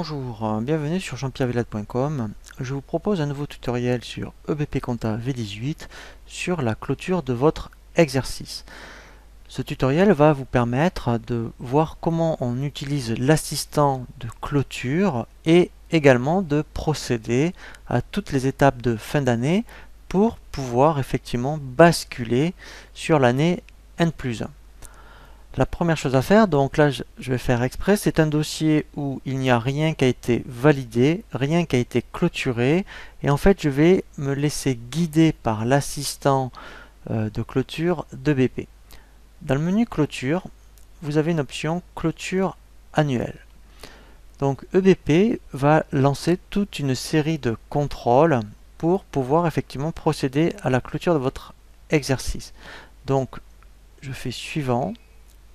Bonjour, bienvenue sur jean-pierre-villade.com. Je vous propose un nouveau tutoriel sur EBP Compta V18 sur la clôture de votre exercice. Ce tutoriel va vous permettre de voir comment on utilise l'assistant de clôture et également de procéder à toutes les étapes de fin d'année pour pouvoir effectivement basculer sur l'année N+1. La première chose à faire, donc là je vais faire exprès, c'est un dossier où il n'y a rien qui a été validé, rien qui a été clôturé, et en fait je vais me laisser guider par l'assistant de clôture d'EBP. Dans le menu clôture, vous avez une option clôture annuelle. Donc EBP va lancer toute une série de contrôles pour pouvoir effectivement procéder à la clôture de votre exercice. Donc je fais suivant.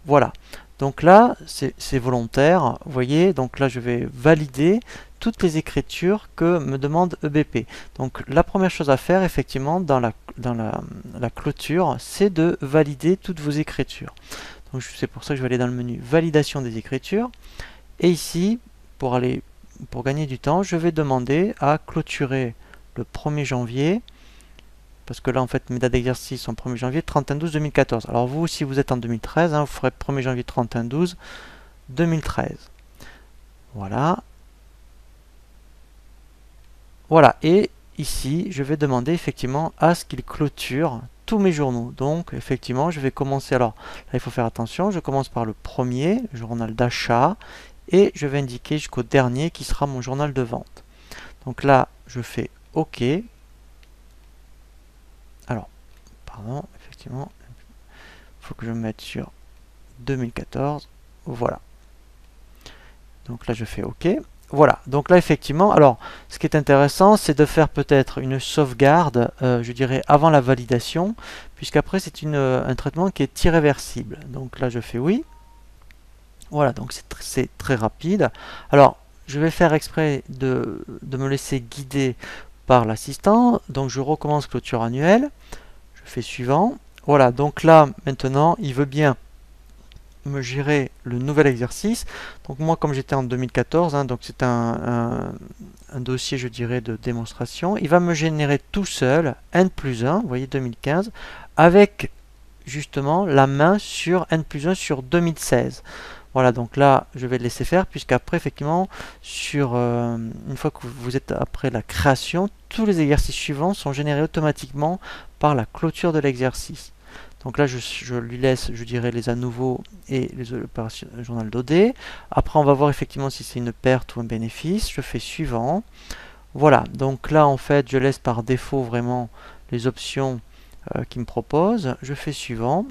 Voilà, donc là c'est volontaire, vous voyez, donc là je vais valider toutes les écritures que me demande EBP. Donc la première chose à faire effectivement dans la clôture, c'est de valider toutes vos écritures. Donc c'est pour ça que je vais aller dans le menu validation des écritures, et ici, pour gagner du temps, je vais demander à clôturer le 1er janvier, parce que là en fait mes dates d'exercice sont 1er janvier 31/12/2014. Alors vous, si vous êtes en 2013, vous ferez 1er janvier 31/12/2013. Voilà. Voilà, et ici je vais demander effectivement à ce qu'il clôture tous mes journaux. Donc effectivement je vais commencer, alors là il faut faire attention, je commence par le premier, journal d'achat, et je vais indiquer jusqu'au dernier qui sera mon journal de vente. Donc là je fais OK. Alors, pardon, effectivement, il faut que je me mette sur 2014. Voilà. Donc là, je fais OK. Voilà. Donc là, effectivement, alors, ce qui est intéressant, c'est de faire peut-être une sauvegarde, je dirais, avant la validation, puisqu'après, c'est un traitement qui est irréversible. Donc là, je fais oui. Voilà, donc c'est très rapide. Alors, je vais faire exprès de me laisser guider par l'assistant. Donc je recommence clôture annuelle. Je fais suivant. Voilà, donc là maintenant il veut bien me gérer le nouvel exercice. Donc moi, comme j'étais en 2014, donc c'est un dossier, je dirais, de démonstration. Il va me générer tout seul N+1, vous voyez 2015, avec justement la main sur N+1 sur 2016. Voilà, donc là, je vais le laisser faire, puisqu'après, effectivement, une fois que vous êtes après la création, tous les exercices suivants sont générés automatiquement par la clôture de l'exercice. Donc là, je lui laisse, je dirais, les à nouveau et les opérations journal d'OD. Après, on va voir effectivement si c'est une perte ou un bénéfice. Je fais suivant. Voilà, donc là, en fait, je laisse par défaut vraiment les options qu'il me propose. Je fais suivant.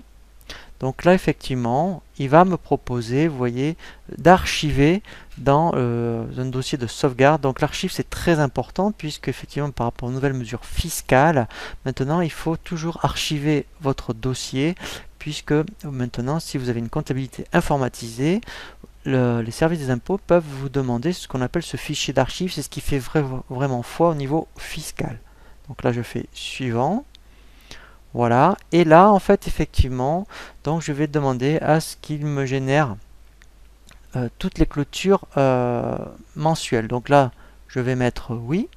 Donc là, effectivement, il va me proposer, vous voyez, d'archiver dans un dossier de sauvegarde. Donc l'archive, c'est très important, puisque effectivement, par rapport aux nouvelles mesures fiscales, maintenant, il faut toujours archiver votre dossier, puisque maintenant, si vous avez une comptabilité informatisée, les services des impôts peuvent vous demander ce qu'on appelle ce fichier d'archives. C'est ce qui fait vraiment foi au niveau fiscal. Donc là, je fais suivant. Voilà, et là en fait effectivement, donc je vais demander à ce qu'il me génère toutes les clôtures mensuelles. Donc là, je vais mettre oui.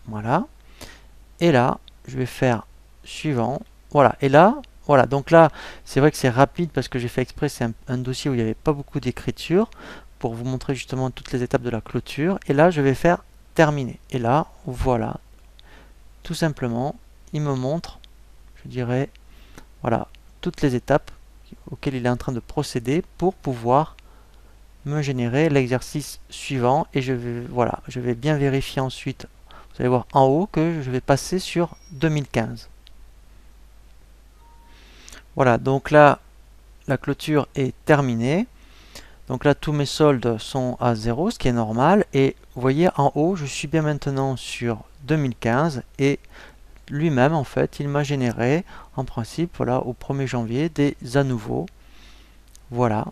Voilà. Et là, je vais faire suivant. Voilà, et là, voilà, donc là, c'est vrai que c'est rapide parce que j'ai fait exprès, c'est un dossier où il n'y avait pas beaucoup d'écriture pour vous montrer justement toutes les étapes de la clôture. Et là, je vais faire terminer. Et là, voilà, tout simplement, il me montre, je dirais, voilà, toutes les étapes auxquelles il est en train de procéder pour pouvoir me générer l'exercice suivant. Et je vais bien vérifier ensuite, vous allez voir en haut, que je vais passer sur 2015. Voilà, donc là, la clôture est terminée. Donc là, tous mes soldes sont à 0, ce qui est normal. Et vous voyez, en haut, je suis bien maintenant sur 2015 et lui-même, en fait, il m'a généré, en principe, voilà, au 1er janvier, des à nouveau. Voilà.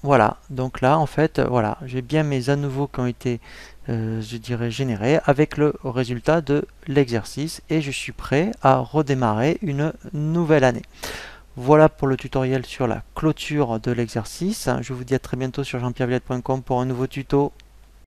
Voilà. Donc là, en fait, voilà, j'ai bien mes à nouveau qui ont été, je dirais, générés avec le résultat de l'exercice et je suis prêt à redémarrer une nouvelle année. Voilà pour le tutoriel sur la clôture de l'exercice. Je vous dis à très bientôt sur jeanpierrevillette.com pour un nouveau tuto.